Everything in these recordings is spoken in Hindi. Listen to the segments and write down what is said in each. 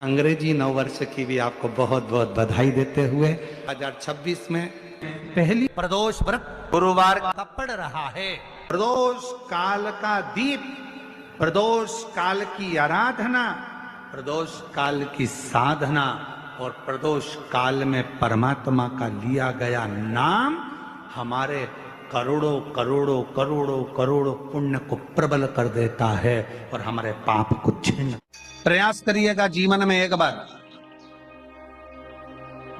अंग्रेजी नववर्ष की भी आपको बहुत बहुत बधाई देते हुए 2026 में पहली प्रदोष व्रत गुरुवार का पड़ रहा है। प्रदोष काल का दीप, प्रदोष काल की आराधना, प्रदोष काल की साधना और प्रदोष काल में परमात्मा का लिया गया नाम हमारे करोड़ों करोड़ों करोड़ों करोड़ों पुण्य को प्रबल कर देता है और हमारे पाप को छीन। प्रयास करिएगा जीवन में एक बार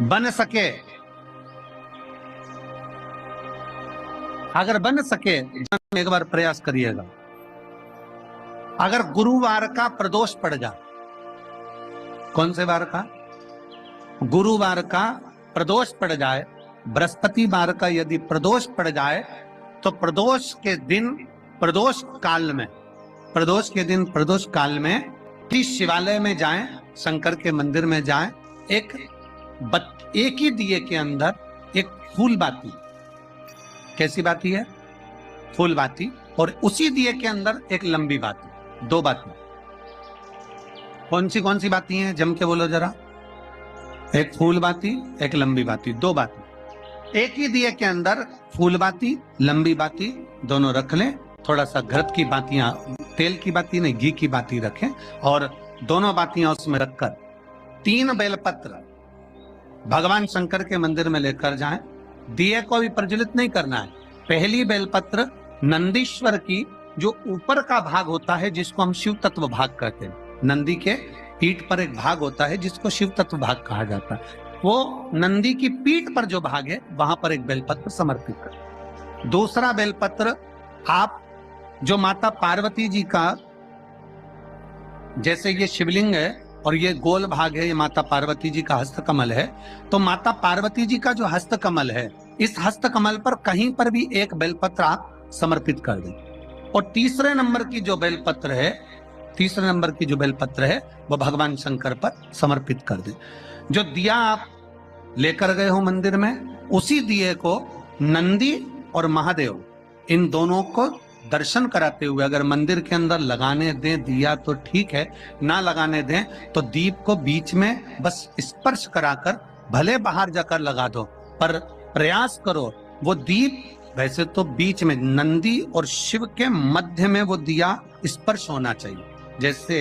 बन सके, अगर बन सके जीवन में एक बार प्रयास करिएगा। अगर गुरुवार का प्रदोष पड़ जाए, कौन से वार का? गुरुवार का प्रदोष पड़ जाए, बृहस्पतिवार का यदि प्रदोष पड़ जाए तो प्रदोष के दिन प्रदोष काल में, प्रदोष के दिन प्रदोष काल में शिवालय में जाएं, शंकर के मंदिर में जाएं, एक ही दिए के अंदर एक फूल बाती, कैसी बाती है? फूल बाती, और उसी दिए के अंदर एक लंबी बाती, दो बाती। कौन सी बाती हैं? जम के बोलो जरा। एक फूल बाती, एक लंबी बाती, दो बाती। एक ही दिए के अंदर फूल बाती, लंबी बाती दोनों रख लें। थोड़ा सा घृत की बातियां, तेल की बाती नहीं, घी की बाती रखें और दोनों बातियां उसमें रखकर 3 बेलपत्र भगवान शंकर के मंदिर में लेकर जाएं। दिए को भी प्रज्वलित नहीं करना है। पहली बेलपत्र नंदीश्वर की जो ऊपर का भाग होता है, जिसको हम शिव तत्व भाग कहते हैं, नंदी के पीठ पर एक भाग होता है जिसको शिव तत्व भाग कहा जाता है, वो नंदी की पीठ पर जो भाग है वहां पर एक बेलपत्र समर्पित कर। दूसरा बेलपत्र आप जो माता पार्वती जी का, जैसे ये शिवलिंग है और ये गोल भाग है, ये माता पार्वती जी का हस्तकमल है, तो माता पार्वती जी का जो हस्तकमल है, इस हस्तकमल पर कहीं पर भी एक बेलपत्र आप समर्पित कर दें। और तीसरे नंबर की जो बेलपत्र है, वो भगवान शंकर पर समर्पित कर दें। जो दिया आप लेकर गए हो मंदिर में, उसी दिए को नंदी और महादेव इन दोनों को दर्शन कराते हुए अगर मंदिर के अंदर लगाने दें दिया तो ठीक है, ना लगाने दें तो दीप को बीच में बस स्पर्श कराकर, भले बाहर जाकर लगा दो, पर प्रयास करो वो दीप, वैसे तो बीच में नंदी और शिव के मध्य में वो दिया स्पर्श होना चाहिए। जैसे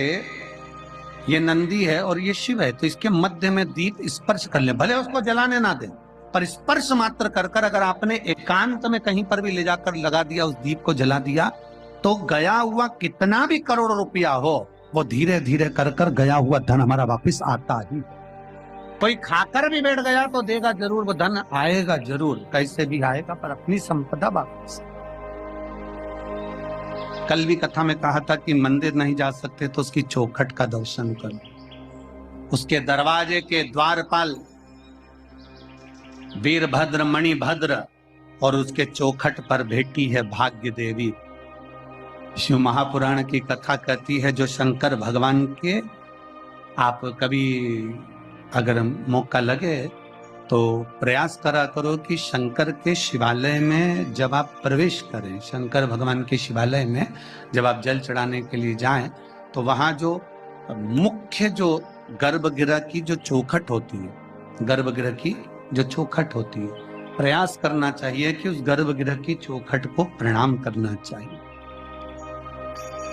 ये नंदी है और ये शिव है, तो इसके मध्य में दीप स्पर्श कर ले, भले उसको जलाने ना दें, पर स्पर्श मात्र कर कर अगर आपने एकांत में कहीं पर भी ले जाकर लगा दिया, उस दीप को जला दिया, तो गया हुआ कितना भी करोड़ रुपया हो, वो धीरे धीरे कर कर गया हुआ धन हमारा वापस आता ही। कोई खाकर भी बैठ गया तो देगा जरूर, वो धन आएगा जरूर, कैसे भी आएगा, पर अपनी संपदा वापस। कल भी कथा में कहा था कि मंदिर नहीं जा सकते तो उसकी चौखट का दर्शन करो। उसके दरवाजे के द्वारपाल वीरभद्र मणिभद्र और उसके चौखट पर बैठी है भाग्य देवी। शिव महापुराण की कथा कहती है, जो शंकर भगवान के, आप कभी अगर मौका लगे तो प्रयास करा करो कि शंकर के शिवालय में जब आप प्रवेश करें, शंकर भगवान के शिवालय में जब आप जल चढ़ाने के लिए जाएं, तो वहां जो मुख्य जो गर्भगृह की जो चौखट होती है, गर्भगृह की जो चौखट होती है, प्रयास करना चाहिए कि उस गर्भगृह की चौखट को प्रणाम करना चाहिए।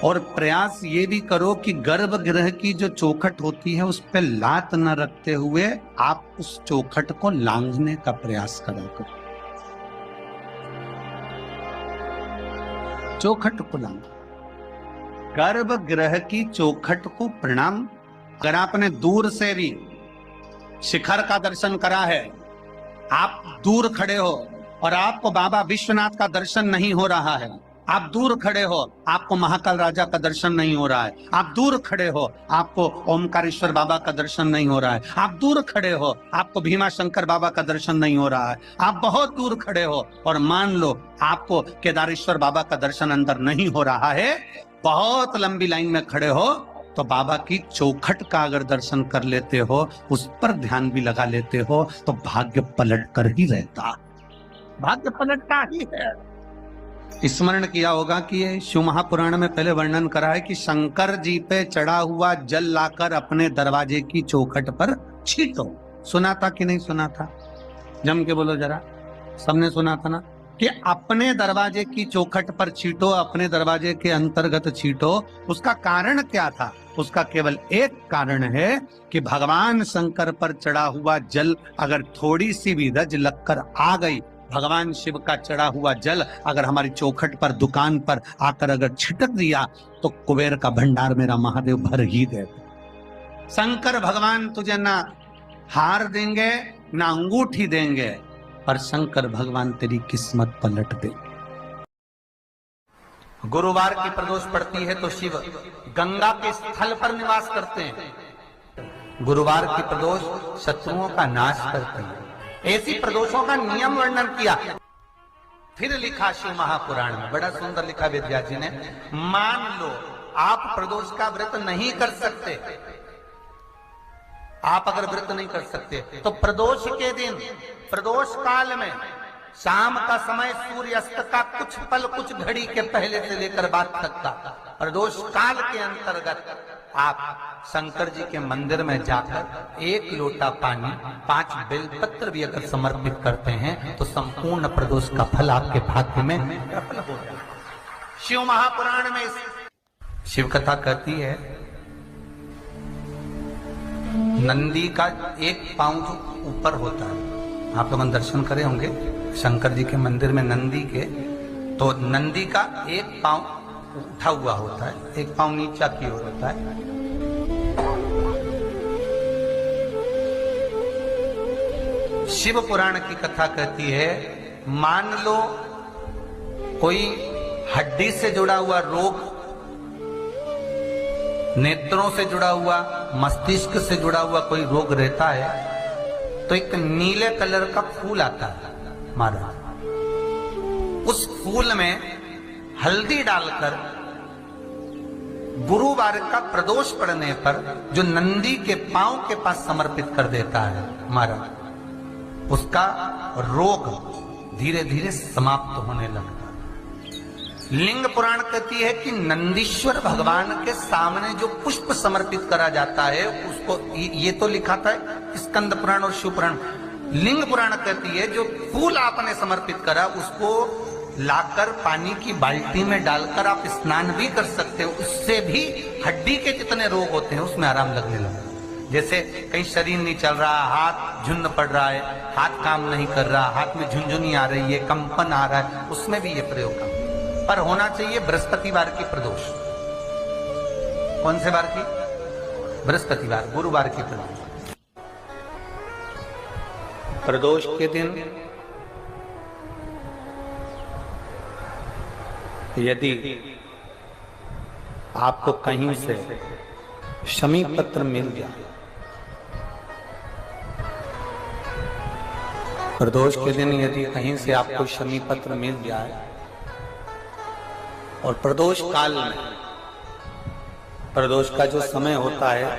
और प्रयास ये भी करो कि गर्भगृह की जो चौखट होती है उस पर लात न रखते हुए आप उस चौखट को लांघने का प्रयास करा करो। चौखट को लांघ, गर्भगृह की चौखट को प्रणाम। अगर आपने दूर से भी शिखर का दर्शन करा है, आप दूर खड़े हो और आपको बाबा विश्वनाथ का दर्शन नहीं हो रहा है, आप दूर खड़े हो, आपको महाकाल राजा का दर्शन नहीं हो रहा है, आप दूर खड़े हो, आपको ओमकारेश्वर बाबा का दर्शन नहीं हो रहा है, आप दूर खड़े हो, आपको भीमा शंकर बाबा का दर्शन नहीं हो रहा है, आप बहुत दूर खड़े हो और मान लो आपको केदारेश्वर बाबा का दर्शन अंदर नहीं हो रहा है, बहुत लंबी लाइन में खड़े हो, तो बाबा की चौखट का अगर दर्शन कर लेते हो, उस पर ध्यान भी लगा लेते हो, तो भाग्य पलट कर ही रहता, भाग्य पलटता ही है। स्मरण किया होगा कि ये शिव महापुराण में पहले वर्णन करा है कि शंकर जी पे चढ़ा हुआ जल लाकर अपने दरवाजे की चौखट पर छींटो। सुना था कि नहीं सुना था? जम के बोलो जरा, सबने सुना था ना कि अपने दरवाजे की चौखट पर छींटो, अपने दरवाजे के अंतर्गत छींटो। उसका कारण क्या था? उसका केवल एक कारण है कि भगवान शंकर पर चढ़ा हुआ जल अगर थोड़ी सी भी रज लगकर आ गई, भगवान शिव का चढ़ा हुआ जल अगर हमारी चौखट पर, दुकान पर आकर अगर छिटक दिया तो कुबेर का भंडार मेरा महादेव भर ही दे। शंकर भगवान तुझे ना हार देंगे ना अंगूठी देंगे, पर शंकर भगवान तेरी किस्मत पलट दे। गुरुवार की प्रदोष पड़ती है तो शिव गंगा के स्थल पर निवास करते हैं। गुरुवार की प्रदोष शत्रुओं का नाश करती है। ऐसी प्रदोषों का नियम वर्णन किया। फिर लिखा शिव महापुराण में, बड़ा सुंदर लिखा विद्या जी ने। मान लो आप प्रदोष का व्रत नहीं कर सकते, आप अगर व्रत नहीं कर सकते तो प्रदोष के दिन, प्रदोष काल में शाम का समय सूर्यास्त का कुछ पल, कुछ घड़ी के पहले से लेकर बाद तक का प्रदोष काल के अंतर्गत आप शंकर जी के मंदिर में जाकर 1 लोटा पानी, 5 बेलपत्र भी अगर समर्पित करते हैं तो संपूर्ण प्रदोष का फल आपके भाग्य में प्रबल हो जाए। शिव महापुराण में शिव कथा कहती है, नंदी का एक पांव जो ऊपर होता है, आप लोग दर्शन करे होंगे शंकर जी के मंदिर में नंदी के, तो नंदी का एक पांव उठा हुआ होता है, एक पांव नीचा की ओर होता है। शिव पुराण की कथा कहती है, मान लो कोई हड्डी से जुड़ा हुआ रोग, नेत्रों से जुड़ा हुआ, मस्तिष्क से जुड़ा हुआ कोई रोग रहता है, तो एक नीले कलर का फूल आता है महाराज, उस फूल में हल्दी डालकर गुरुवार का प्रदोष पड़ने पर जो नंदी के पांव के पास समर्पित कर देता है महाराज, उसका रोग धीरे धीरे समाप्त होने लगता है। लिंग पुराण कहती है कि नंदीश्वर भगवान के सामने जो पुष्प समर्पित करा जाता है उसको, ये तो लिखा था स्कंद पुराण और शिव पुराण। लिंग पुराण कहती है जो फूल आपने समर्पित करा उसको लाकर पानी की बाल्टी में डालकर आप स्नान भी कर सकते हो, उससे भी हड्डी के जितने रोग होते हैं उसमें आराम लगने लगा। जैसे कहीं शरीर नहीं चल रहा, हाथ झुंड पड़ रहा है, हाथ काम नहीं कर रहा, हाथ में झुंझुनी आ रही है, कंपन आ रहा है, उसमें भी ये प्रयोग काम। पर होना चाहिए बृहस्पतिवार की प्रदोष। कौन से वार की? बृहस्पतिवार, गुरुवार की प्रदोष। प्रदोष के दिन यदि आपको कहीं से शमी पत्र मिल गया, प्रदोष के दिन यदि कहीं से आपको शमी पत्र मिल जाए और प्रदोष काल में, प्रदोष का जो समय होता है,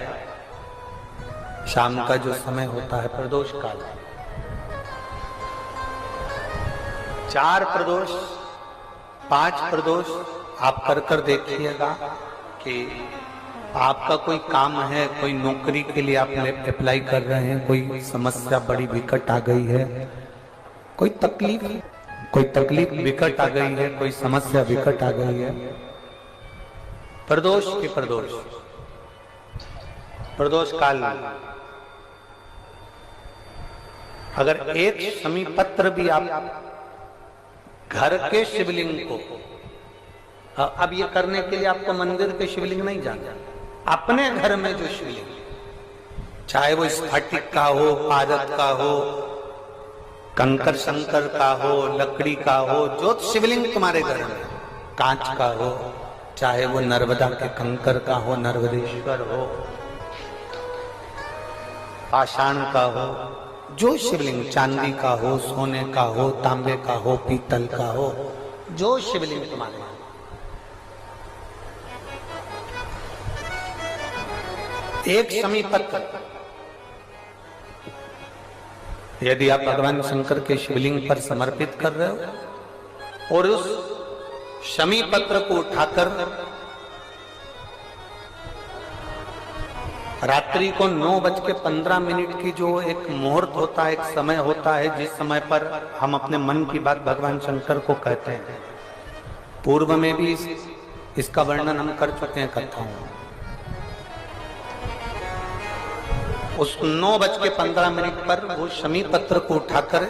शाम का जो समय होता है प्रदोष काल, 4 प्रदोष 5 प्रदोष आप कर कर देखिएगा कि आपका कोई काम है, कोई नौकरी के लिए आप अप्लाई कर रहे हैं, कोई समस्या बड़ी विकट आ गई है, कोई तकलीफ विकट आ गई है, कोई समस्या विकट आ गई है, प्रदोष के प्रदोष काल में अगर एक शमी पत्र भी आप घर के शिवलिंग को, अब ये करने के लिए आपको मंदिर के शिवलिंग नहीं जाना, अपने घर में जो शिवलिंग, चाहे वो स्फटिक का हो, पारद का हो, कंकर शंकर का हो, लकड़ी का हो, जो शिवलिंग तुम्हारे घर में, कांच का हो, चाहे वो नर्मदा के कंकर का हो, नर्मदेश्वर हो, पाषाण का हो, जो शिवलिंग चांदी का हो, सोने का हो, तांबे का हो, पीतल का हो, जो शिवलिंग तुम्हारे, एक शमी पत्र यदि आप भगवान शंकर के शिवलिंग पर समर्पित कर रहे हो और उस शमी पत्र को उठाकर रात्रि को 9:15 की जो एक मुहूर्त होता है, एक समय होता है, जिस समय पर हम अपने मन की बात भगवान शंकर को कहते हैं। पूर्व में भी इसका वर्णन हम कर चुके हैं कथाओं में। उस 9:15 पर वो शमी पत्र को उठाकर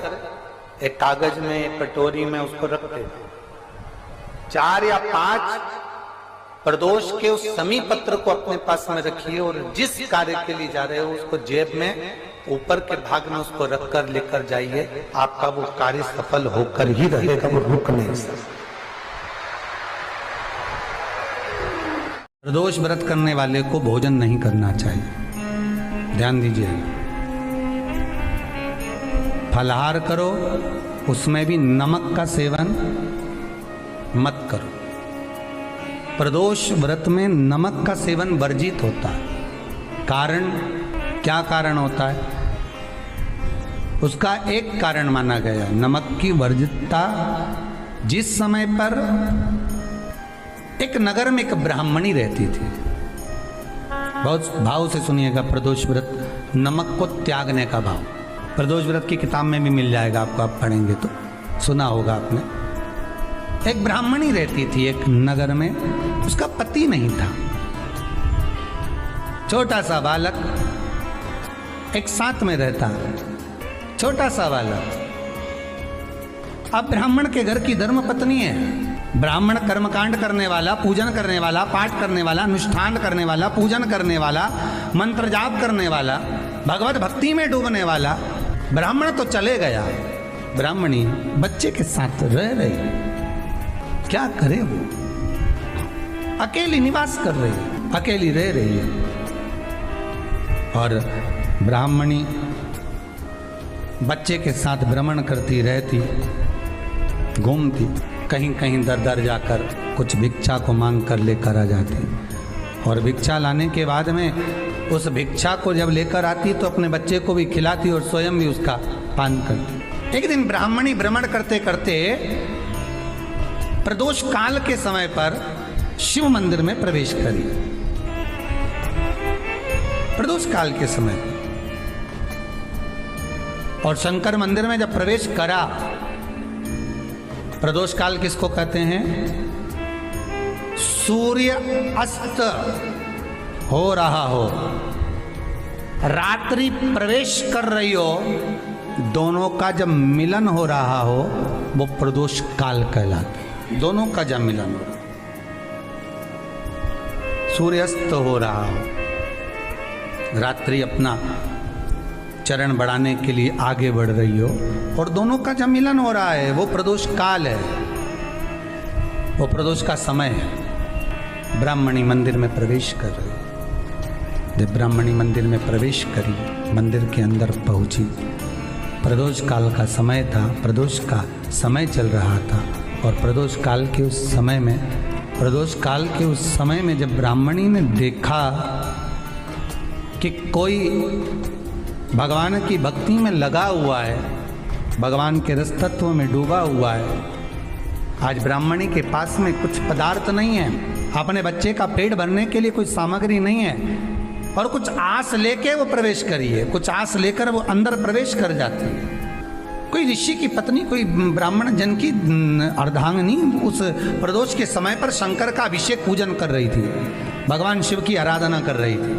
एक कागज में, एक कटोरी में उसको रखते थे। 4 या 5 प्रदोष के उस शमी पत्र को अपने पास में रखिए और जिस कार्य के लिए जा रहे हो उसको जेब में ऊपर के भाग में उसको रखकर लेकर जाइए। आपका वो कार्य सफल होकर ही रहेगा, वो रुक नहीं सकता। प्रदोष व्रत करने वाले को भोजन नहीं करना चाहिए, ध्यान दीजिए। फलाहार करो, उसमें भी नमक का सेवन मत करो। प्रदोष व्रत में नमक का सेवन वर्जित होता है। कारण, क्या कारण होता है? उसका एक कारण माना गया, नमक की वर्जितता। जिस समय पर एक नगर में एक ब्राह्मणी रहती थी, बहुत भाव से सुनिएगा, प्रदोष व्रत, नमक को त्यागने का भाव। प्रदोष व्रत की किताब में भी मिल जाएगा आपको, आप पढ़ेंगे तो सुना होगा आपने। एक ब्राह्मणी रहती थी एक नगर में, उसका पति नहीं था। छोटा सा बालक एक साथ में रहता, छोटा सा बालक। अब ब्राह्मण के घर की धर्म पत्नी है। ब्राह्मण कर्मकांड करने वाला, पूजन करने वाला, पाठ करने वाला, अनुष्ठान करने वाला, पूजन करने वाला, मंत्र जाप करने वाला, भगवत भक्ति में डूबने वाला। ब्राह्मण तो चले गया, ब्राह्मणी बच्चे के साथ रह रही। क्या करे वो? अकेली निवास कर रही है, अकेली रह रही है। और ब्राह्मणी बच्चे के साथ भ्रमण करती रहती, घूमती, कहीं कहीं दर दर जाकर कुछ भिक्षा को मांग कर लेकर आ जाती। और भिक्षा लाने के बाद में उस भिक्षा को जब लेकर आती तो अपने बच्चे को भी खिलाती और स्वयं भी उसका पान करती। एक दिन ब्राह्मणी भ्रमण करते करते प्रदोष काल के समय पर शिव मंदिर में प्रवेश करी। प्रदोष काल के समय, और शंकर मंदिर में जब प्रवेश करा, प्रदोष काल किसको कहते हैं? सूर्य अस्त हो रहा हो, रात्रि प्रवेश कर रही हो, दोनों का जब मिलन हो रहा हो वो प्रदोष काल कहलाता है। दोनों का जब मिलन हो, सूर्यास्त हो रहा हो, रात्रि अपना चरण बढ़ाने के लिए आगे बढ़ रही हो और दोनों का जब मिलन हो रहा है, वो प्रदोष काल है, वो प्रदोष का समय है। ब्राह्मणी मंदिर में प्रवेश कर रही। जब ब्राह्मणी मंदिर में प्रवेश करी, मंदिर के अंदर पहुंची, प्रदोष काल का समय था, प्रदोष का समय चल रहा था। और प्रदोष काल के उस समय में, प्रदोष काल के उस समय में जब ब्राह्मणी ने देखा कि कोई भगवान की भक्ति में लगा हुआ है, भगवान के रस तत्व में डूबा हुआ है। आज ब्राह्मणी के पास में कुछ पदार्थ नहीं है, अपने बच्चे का पेट भरने के लिए कोई सामग्री नहीं है, और कुछ आस लेके वो प्रवेश करी है, कुछ आस लेकर वो अंदर प्रवेश कर जाती है। कोई ऋषि की पत्नी, कोई ब्राह्मण जन की अर्धांगिनी उस प्रदोष के समय पर शंकर का अभिषेक पूजन कर रही थी, भगवान शिव की आराधना कर रही थी,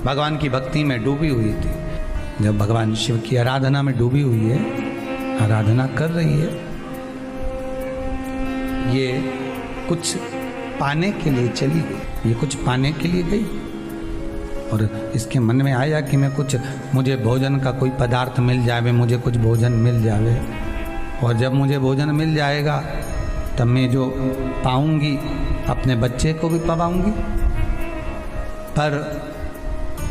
भगवान की भक्ति में डूबी हुई थी। जब भगवान शिव की आराधना में डूबी हुई है, आराधना कर रही है, ये कुछ पाने के लिए चली गई, ये कुछ पाने के लिए गई और इसके मन में आया कि मैं कुछ, मुझे भोजन का कोई पदार्थ मिल जाए, मुझे कुछ भोजन मिल जाए, और जब मुझे भोजन मिल जाएगा तब मैं जो पाऊंगी अपने बच्चे को भी पाऊंगी। पर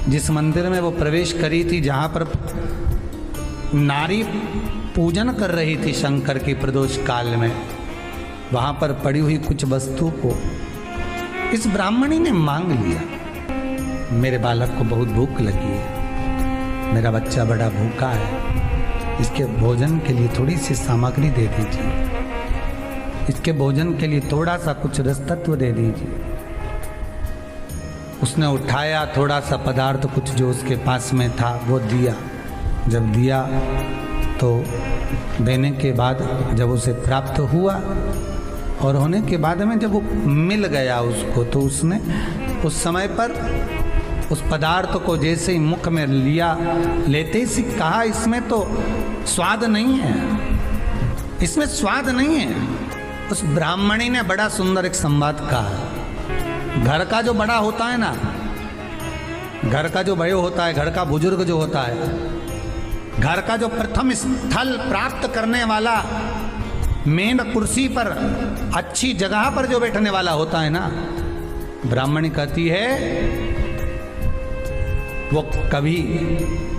जिस मंदिर में वो प्रवेश करी थी, जहाँ पर नारी पूजन कर रही थी शंकर की प्रदोष काल में, वहाँ पर पड़ी हुई कुछ वस्तु को इस ब्राह्मणी ने मांग लिया। मेरे बालक को बहुत भूख लगी है, मेरा बच्चा बड़ा भूखा है, इसके भोजन के लिए थोड़ी सी सामग्री दे दीजिए। इसके भोजन के लिए थोड़ा सा कुछ रस तत्व दे दीजिए। उसने उठाया थोड़ा सा पदार्थ, कुछ जो उसके पास में था वो दिया। जब दिया तो देने के बाद जब उसे प्राप्त हुआ और होने के बाद में जब वो मिल गया उसको, तो उसने उस समय पर उस पदार्थ को जैसे ही मुख में लिया, लेते ही कहा इसमें तो स्वाद नहीं है, इसमें स्वाद नहीं है। उस ब्राह्मणी ने बड़ा सुंदर एक संवाद कहा। घर का जो बड़ा होता है ना, घर का जो बड़े होता है, घर का बुजुर्ग जो होता है, घर का जो प्रथम स्थल प्राप्त करने वाला, मेन कुर्सी पर अच्छी जगह पर जो बैठने वाला होता है ना, ब्राह्मणी कहती है वो कभी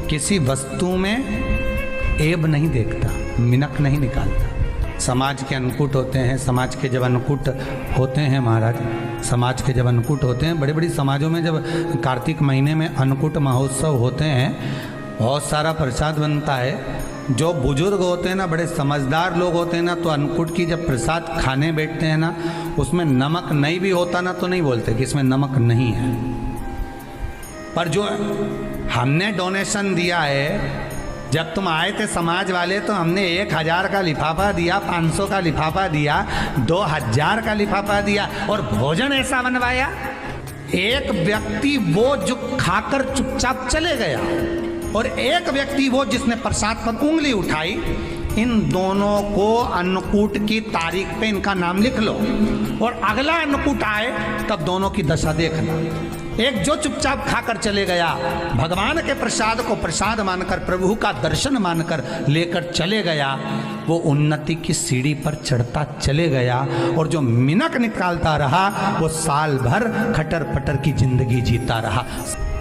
किसी वस्तु में ऐब नहीं देखता, मिनक नहीं निकालता। समाज के अन्नकूट होते हैं, समाज के जब अन्नकूट होते हैं महाराज, समाज के जब अन्नकूट होते हैं, बड़े बड़ी समाजों में जब कार्तिक महीने में अन्नकूट महोत्सव होते हैं, बहुत सारा प्रसाद बनता है। जो बुजुर्ग होते हैं ना, बड़े समझदार लोग होते हैं ना, तो अन्नकूट की जब प्रसाद खाने बैठते हैं ना, उसमें नमक नहीं भी होता ना, तो नहीं बोलते कि इसमें नमक नहीं है। पर जो हमने डोनेशन दिया है, जब तुम आए थे समाज वाले, तो हमने 1000 का लिफाफा दिया, 500 का लिफाफा दिया, 2000 का लिफाफा दिया, और भोजन ऐसा बनवाया। एक व्यक्ति वो जो खाकर चुपचाप चले गया, और एक व्यक्ति वो जिसने प्रसाद पर उंगली उठाई। इन दोनों को अन्नकूट की तारीख पे इनका नाम लिख लो, और अगला अन्नकूट आए तब दोनों की दशा देखना। एक जो चुपचाप खाकर चले गया, भगवान के प्रसाद को प्रसाद मानकर, प्रभु का दर्शन मानकर लेकर चले गया, वो उन्नति की सीढ़ी पर चढ़ता चले गया, और जो मिनक निकालता रहा वो साल भर खटर पटर की जिंदगी जीता रहा।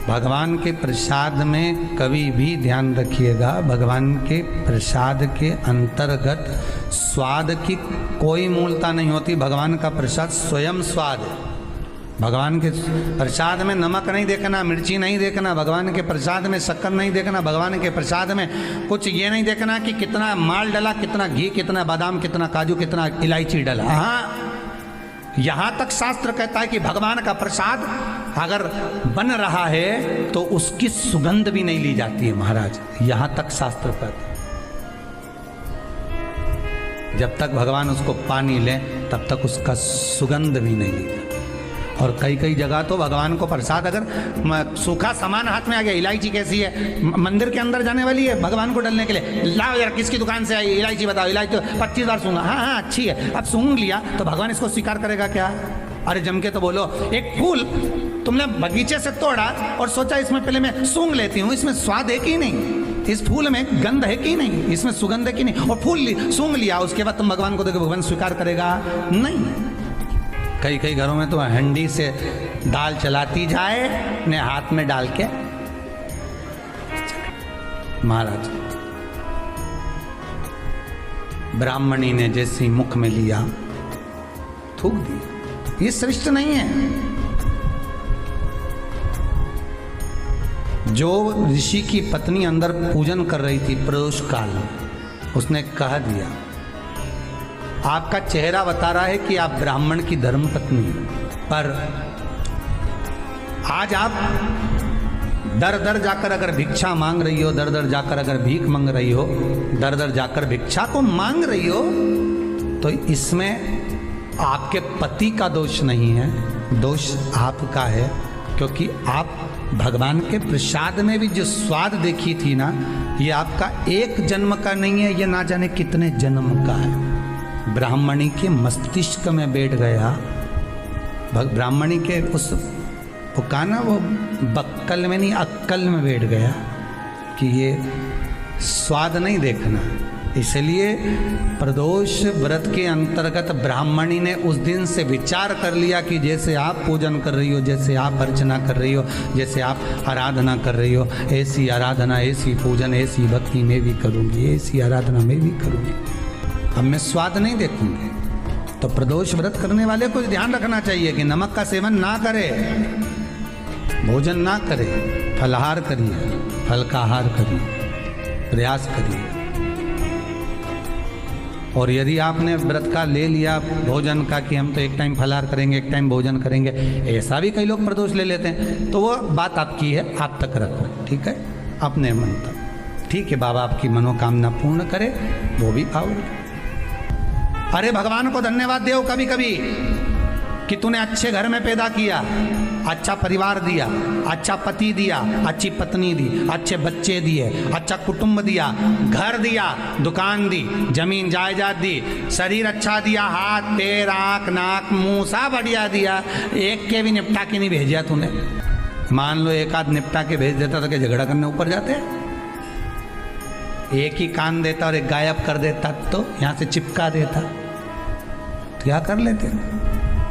भगवान के प्रसाद में कभी भी ध्यान रखिएगा, भगवान के प्रसाद के अंतर्गत स्वाद की कोई मूलता नहीं होती। भगवान का प्रसाद स्वयं स्वाद है। भगवान के प्रसाद में नमक नहीं देखना, मिर्ची नहीं देखना, भगवान के प्रसाद में शक्कर नहीं देखना, भगवान के प्रसाद में कुछ ये नहीं देखना कि कितना माल डला, कितना घी, कितना बादाम, कितना काजू, कितना इलायची डला। हाँ, यहाँ तक शास्त्र कहता है कि भगवान का प्रसाद अगर बन रहा है तो उसकी सुगंध भी नहीं ली जाती है महाराज। यहाँ तक शास्त्र कहता है, जब तक भगवान उसको पानी ले तब तक उसका सुगंध भी नहीं ली जाती। और कई कई जगह तो भगवान को प्रसाद अगर सूखा सामान हाथ में आ गया, इलायची कैसी है, मंदिर के अंदर जाने वाली है भगवान को डालने के लिए, लाओ यार किसकी दुकान से आई इलायची बताओ, इलायची तो 25 बार सूंघा, हाँ हाँ अच्छी है, अब सूंघ लिया तो भगवान इसको स्वीकार करेगा क्या? अरे जम के तो बोलो। एक फूल तुमने बगीचे से तोड़ा और सोचा इसमें पहले मैं सूंघ लेती हूँ, इसमें स्वाद है कि नहीं, इस फूल में गंध है कि नहीं, इसमें सुगंध है कि नहीं, और फूल सूंघ लिया, उसके बाद तुम भगवान को देखो, भगवान स्वीकार करेगा नहीं। कई कई घरों में तो हंडी से दाल चलाती जाए अपने हाथ में डाल के। महाराज ब्राह्मणी ने जैसे मुख में लिया थूक दिया, ये श्रेष्ठ नहीं है। जो ऋषि की पत्नी अंदर पूजन कर रही थी प्रदोष काल में, उसने कह दिया, आपका चेहरा बता रहा है कि आप ब्राह्मण की धर्म पत्नी हैं, पर आज आप दर दर जाकर अगर भिक्षा मांग रही हो, दर दर जाकर अगर भीख मांग रही हो, दर दर जाकर भिक्षा को मांग रही हो, तो इसमें आपके पति का दोष नहीं है, दोष आपका है। क्योंकि आप भगवान के प्रसाद में भी जो स्वाद देखी थी ना, ये आपका एक जन्म का नहीं है, ये ना जाने कितने जन्म का है। ब्राह्मणी के मस्तिष्क में बैठ गया, ब्राह्मणी के उस वो कहा ना, वो बक्कल में नहीं अक्कल में बैठ गया कि ये स्वाद नहीं देखना। इसलिए प्रदोष व्रत के अंतर्गत ब्राह्मणी ने उस दिन से विचार कर लिया कि जैसे आप पूजन कर रही हो, जैसे आप अर्चना कर रही हो, जैसे आप आराधना कर रही हो, ऐसी आराधना, ऐसी पूजन, ऐसी भक्ति मैं भी करूँगी, ऐसी आराधना मैं भी करूँगी। अब मैं स्वाद नहीं देखूंगी। तो प्रदोष व्रत करने वाले को ध्यान रखना चाहिए कि नमक का सेवन ना करे, भोजन ना करे, फलाहार करिए, फल का आहार करिए, प्रयास करिए। और यदि आपने व्रत का ले लिया भोजन का कि हम तो एक टाइम फलाहार करेंगे एक टाइम भोजन करेंगे, ऐसा भी कई लोग प्रदोष ले लेते हैं, तो वो बात आपकी है, आप तक रखो, ठीक है, अपने मन तक। ठीक है, बाबा आपकी मनोकामना पूर्ण करे, वो भी पाओ। अरे भगवान को धन्यवाद दो कभी कभी कि तूने अच्छे घर में पैदा किया, अच्छा परिवार दिया, अच्छा पति दिया, अच्छी पत्नी दी, अच्छे बच्चे दिए, अच्छा कुटुंब दिया, घर दिया, दुकान दी, जमीन जायदाद दी, शरीर अच्छा दिया, हाथ पैर आंख नाक मुंह सब बढ़िया दिया, एक के भी निपटा के नहीं भेजा तूने। मान लो एक आध निपटा के भेज देता तो क्या झगड़ा करने ऊपर जाते? एक ही कान देता और एक गायब कर देता तो यहां से चिपका देता, क्या कर लेते?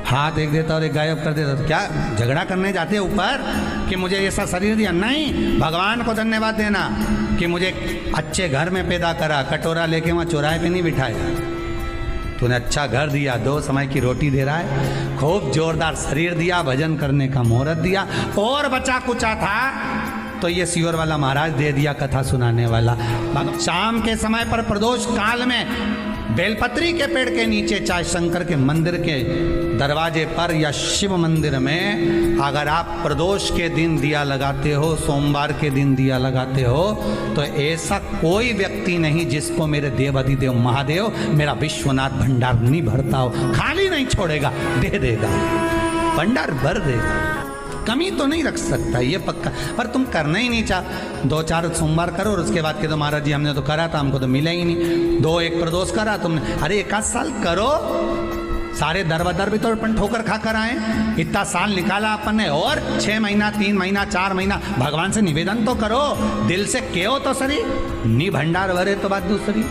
हाथ एक देता और एक गायब कर देता तो क्या झगड़ा करने जाते ऊपर कि मुझे ऐसा शरीर दिया? नहीं, भगवान को धन्यवाद देना कि मुझे अच्छे घर में पैदा करा, कटोरा लेके वहां चौराहे पे नहीं बिठाया, तूने अच्छा घर दिया, 2 समय की रोटी दे रहा है, खूब जोरदार शरीर दिया, भजन करने का मुहूर्त दिया, और बचा कुचा था तो ये सीवर वाला महाराज दे दिया, कथा सुनाने वाला। शाम के समय पर प्रदोष काल में बेलपत्री के पेड़ के नीचे, चाहे शंकर के मंदिर के दरवाजे पर या शिव मंदिर में, अगर आप प्रदोष के दिन दिया लगाते हो, सोमवार के दिन दिया लगाते हो, तो ऐसा कोई व्यक्ति नहीं जिसको मेरे देव अधिदेव महादेव मेरा विश्वनाथ भंडार नहीं भरता हो, खाली नहीं छोड़ेगा, दे देगा, भंडार भर देगा, कमी तो नहीं रख सकता, ये पक्का। पर तुम करना ही नहीं चाह, 2-4 सोमवार करो और उसके बाद के तो महाराज जी हमने तो करा था, हमको तो मिला ही नहीं, 2-1 प्रदोष करा तुमने, अरे 1 साल करो, सारे दर बदर भी तो अपन ठोकर खा कर आए, इतना साल निकाला अपन ने, और 6 महीना 3 महीना 4 महीना भगवान से निवेदन तो करो, दिल से कहो तो सरी, नी भंडार भरे तो बात दूसरी,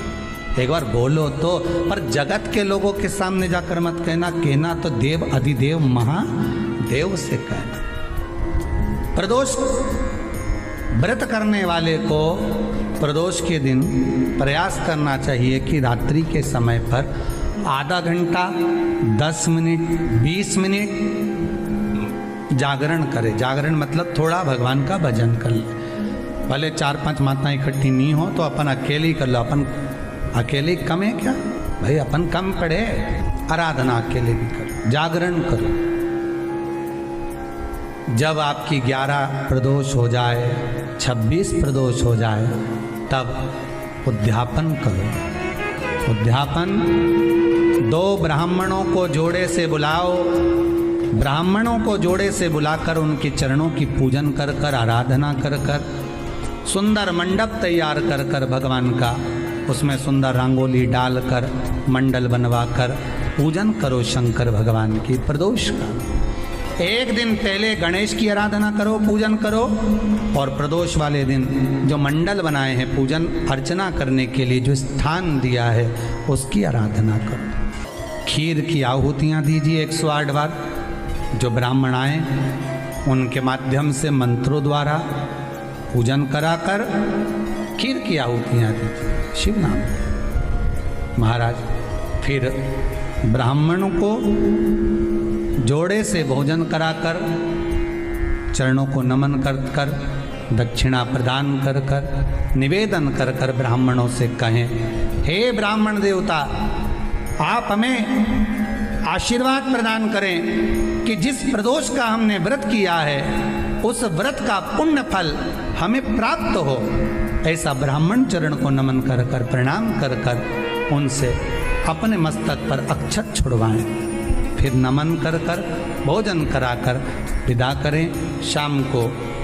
एक बार बोलो तो। पर जगत के लोगों के सामने जाकर मत कहना, कहना तो देव अधिदेव महादेव से कहना। प्रदोष व्रत करने वाले को प्रदोष के दिन प्रयास करना चाहिए कि रात्रि के समय पर आधा घंटा 10 मिनट 20 मिनट जागरण करे। जागरण मतलब थोड़ा भगवान का भजन कर ले, भले 4-5 माताएं इकट्ठी नहीं हो तो अपन अकेले ही कर लो। अपन अकेले कम है क्या भाई, अपन कम पड़े, आराधना अकेले भी करो, जागरण करो। जब आपकी 11 प्रदोष हो जाए, 26 प्रदोष हो जाए, तब उद्यापन करो। उद्यापन 2 ब्राह्मणों को जोड़े से बुलाओ, ब्राह्मणों को जोड़े से बुलाकर उनके चरणों की पूजन कर कर, आराधना कर कर, सुंदर मंडप तैयार कर कर भगवान का, उसमें सुंदर रंगोली डालकर मंडल बनवाकर पूजन करो शंकर भगवान की प्रदोष का। एक दिन पहले गणेश की आराधना करो, पूजन करो, और प्रदोष वाले दिन जो मंडल बनाए हैं पूजन अर्चना करने के लिए, जो स्थान दिया है उसकी आराधना करो। खीर की आहुतियाँ दीजिए 108 बार, जो ब्राह्मण आए उनके माध्यम से मंत्रों द्वारा पूजन कराकर खीर की आहुतियाँ दीजिए शिव नाम। महाराज फिर ब्राह्मणों को जोड़े से भोजन कराकर, चरणों को नमन कर कर, दक्षिणा प्रदान कर कर, निवेदन कर कर ब्राह्मणों से कहें, हे ब्राह्मण देवता, आप हमें आशीर्वाद प्रदान करें कि जिस प्रदोष का हमने व्रत किया है उस व्रत का पुण्य फल हमें प्राप्त हो। ऐसा ब्राह्मण चरण को नमन कर कर, प्रणाम कर कर उनसे अपने मस्तक पर अक्षत छुड़वाएं, फिर नमन कर कर भोजन कराकर विदा करें। शाम को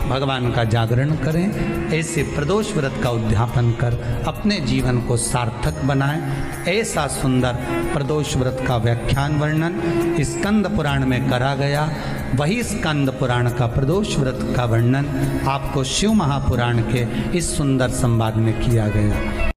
भगवान का जागरण करें। ऐसे प्रदोष व्रत का उद्यापन कर अपने जीवन को सार्थक बनाएं। ऐसा सुंदर प्रदोष व्रत का व्याख्यान वर्णन स्कंद पुराण में करा गया। वही स्कंद पुराण का प्रदोष व्रत का वर्णन आपको शिव महापुराण के इस सुंदर संवाद में किया गया।